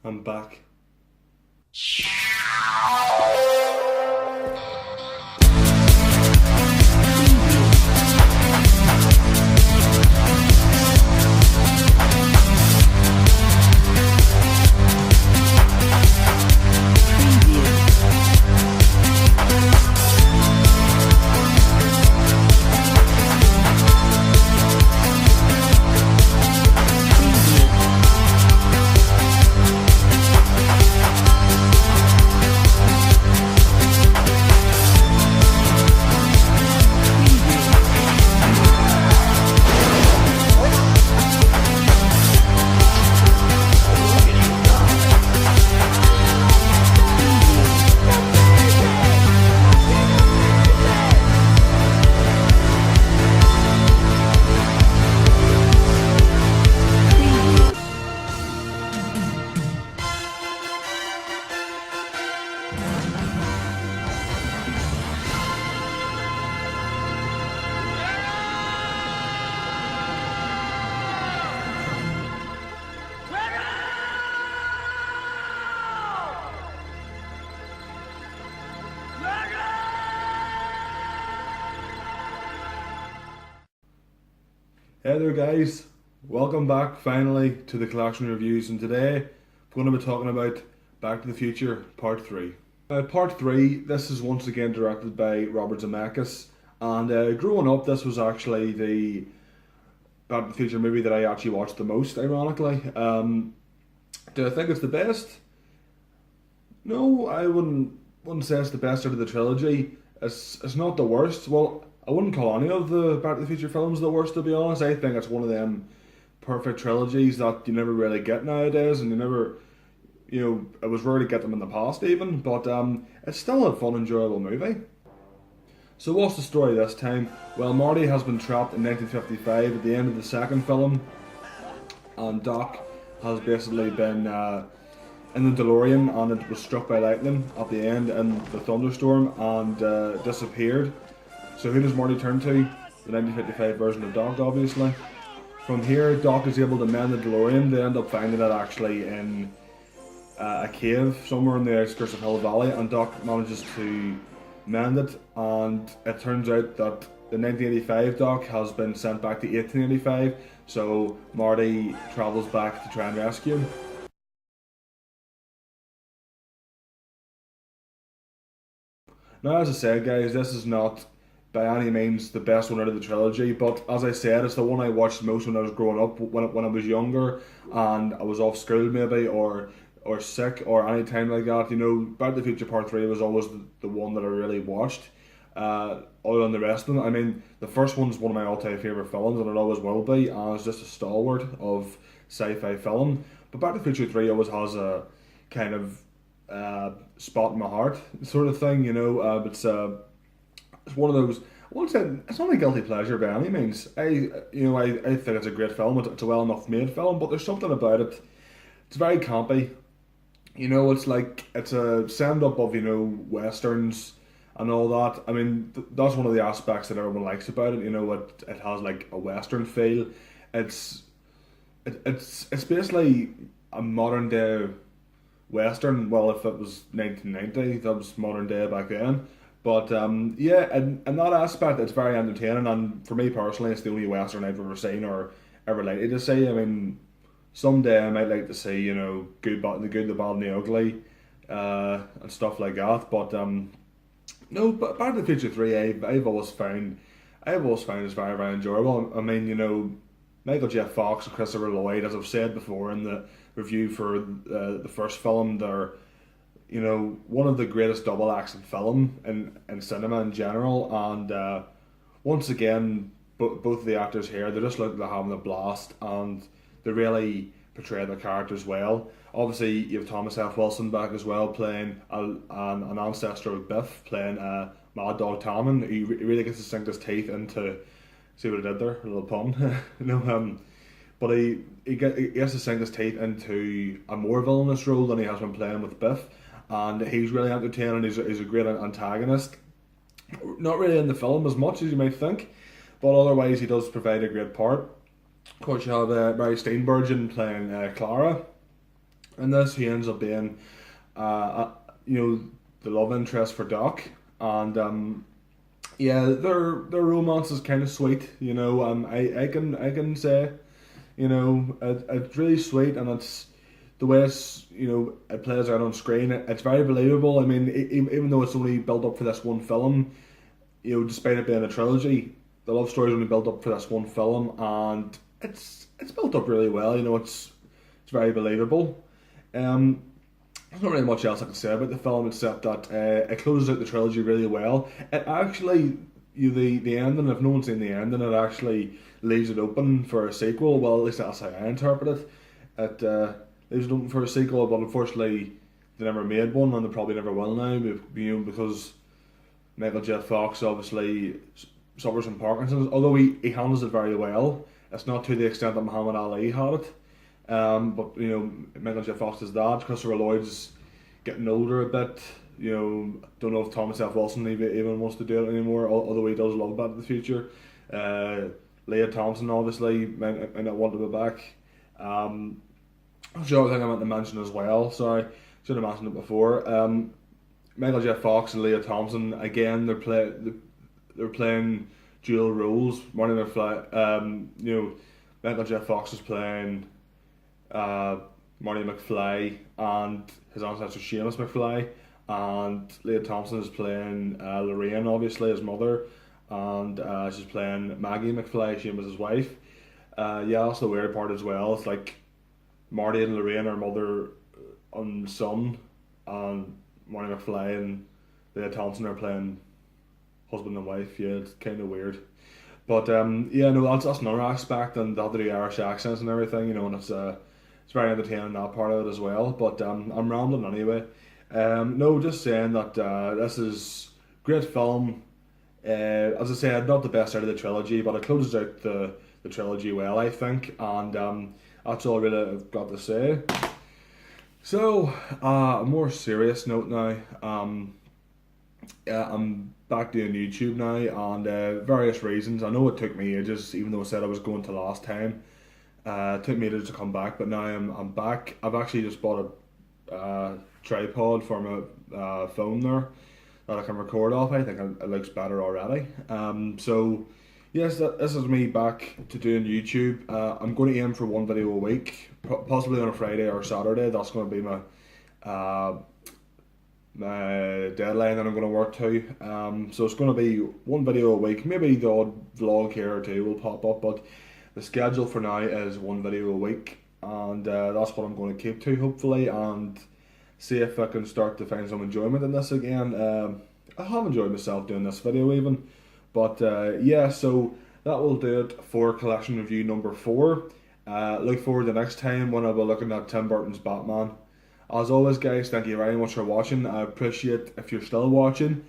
I'm back. Hey there guys, welcome back finally to the collection reviews, and today I'm going to be talking about Back to the Future Part 3. Part 3, this is once again directed by Robert Zemeckis, and growing up this was actually the Back to the Future movie that I actually watched the most, ironically. Do I think it's the best? No, I wouldn't say it's the best out of the trilogy. It's not the worst. Well, I wouldn't call any of the Back to the Future films the worst, to be honest. I think it's one of them perfect trilogies that you never really get nowadays, and it was rare to get them in the past even, but it's still a fun, enjoyable movie. So what's the story this time? Well, Marty has been trapped in 1955 at the end of the second film, and Doc has basically been in the DeLorean, and it was struck by lightning at the end in the thunderstorm and disappeared. So who does Marty turn to? The 1955 version of Doc, obviously. From here, Doc is able to mend the DeLorean. They end up finding it actually in a cave somewhere in the outskirts of Hill Valley, and Doc manages to mend it, and it turns out that the 1985 Doc has been sent back to 1885, so Marty travels back to try and rescue him. Now, as I said guys, this is not by any means the best one out of the trilogy, but as I said, it's the one I watched most when I was growing up, when I was younger and I was off school maybe, or sick, or any time like that. Back to the Future Part 3 was always the one that I really watched, other than the rest of them. I mean, the first one's one of my all-time favourite films, and it always will be, and it's just a stalwart of sci-fi film. But Back to the Future 3 always has a kind of spot in my heart sort of thing, it's one of those. I won't say it's not a guilty pleasure by any means. I think it's a great film. It's a well enough made film, but there's something about it. It's very campy. It's like it's a send up of westerns and all that. I mean, that's one of the aspects that everyone likes about it. It has like a western feel. It's basically a modern day western. Well, if it was 1990, that was modern day back then. But yeah, in that aspect, it's very entertaining, and for me personally, it's the only western I've ever seen or ever likely to see. I mean, someday I might like to see, the good, the bad, and the ugly, and stuff like that. But no, but Back to the Future 3, I've always found it's very, very enjoyable. I mean, Michael J. Fox and Christopher Lloyd, as I've said before in the review for the first film, they're one of the greatest double acts in film in cinema in general, and once again, both of the actors here, they just look like they're having a blast, and they really portray their characters well. Obviously, you have Thomas F. Wilson back as well, playing an ancestor of Biff, playing Mad Dog Talman. He really gets to sink his teeth into. See what I did there? A little pun. But he gets to sink his teeth into a more villainous role than he has been playing with Biff, and he's really entertaining. He's a great antagonist. Not really in the film as much as you might think, but otherwise he does provide a great part. Of course, you have Mary Steenburgen playing Clara, In this, he ends up being, you know, the love interest for Doc, and yeah, their romance is kind of sweet. You know, I can say, you know, it's really sweet, and it's the way it's, you know, it plays out on screen. It's very believable. I mean, even though it's only built up for this one film, you know, despite it being a trilogy, the love story is only built up for this one film, and it's built up really well. You know, it's very believable. Um, there's not really much else I can say about the film except that it closes out the trilogy really well. It actually, the ending, if no one's seen the ending, it actually leaves it open for a sequel. Well, at least that's how I interpret it. It leaves it open for a sequel, but unfortunately, they never made one, and they probably never will now. You know, because Michael J. Fox obviously suffers from Parkinson's, although he handles it very well. It's not to the extent that Muhammad Ali had it. But you know, Michael J. Fox's dad, Christopher Lloyd's getting older a bit. You know, don't know if Thomas F. Wilson even wants to do it anymore, although he does love that in the future. Leah Thompson obviously might not want to be back. So I think I meant to mention as well. Sorry, should have mentioned it before. Michael J. Fox and Leah Thompson again. They're playing dual roles. Marty McFly. You know, Michael J. Fox is playing Marty McFly and his ancestor Seamus McFly, and Leah Thompson is playing Lorraine, obviously his mother, and she's playing Maggie McFly, Seamus' wife. Yeah, that's the weird part as well. It's like Marty and Lorraine are mother and son, and Marty McFly and Leah Thompson are playing husband and wife. Yeah, it's kind of weird. But yeah, no, that's another aspect, and they have to do Irish accents and everything, you know, and it's very entertaining that part of it as well. But I'm rambling anyway. No, just saying that this is great film. As I said, not the best out of the trilogy, but it closes out the trilogy well, I think, and that's all really I've got to say. So, a more serious note now. I'm back doing YouTube now, and various reasons. I know it took me ages, even though I said I was going to last time. It took me ages to come back, but now I'm back. I've actually just bought a tripod for my phone there that I can record off. I think it looks better already. So yes, this is me back to doing YouTube. I'm going to aim for one video a week, possibly on a Friday or Saturday. That's going to be my deadline that I'm going to work to. So it's going to be one video a week. Maybe the odd vlog here or two will pop up, but the schedule for now is one video a week, and that's what I'm going to keep to, hopefully, and see if I can start to find some enjoyment in this again. I have enjoyed myself doing this video even, but yeah, so that will do it for collection review number 4. Look forward to next time when I'll be looking at Tim Burton's Batman. As always, guys, thank you very much for watching. I appreciate if you're still watching.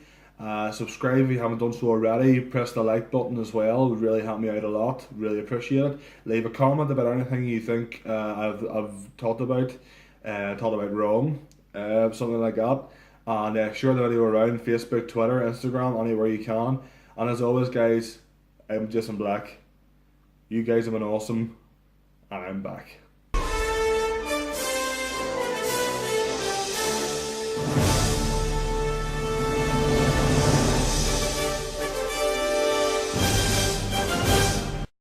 Subscribe if you haven't done so already. Press the like button as well. It would really help me out a lot. Really appreciate it. Leave a comment about anything you think I've talked about wrong, something like that. And share the video around Facebook, Twitter, Instagram, anywhere you can. And as always, guys, I'm Jason Black. You guys have been awesome, and I'm back.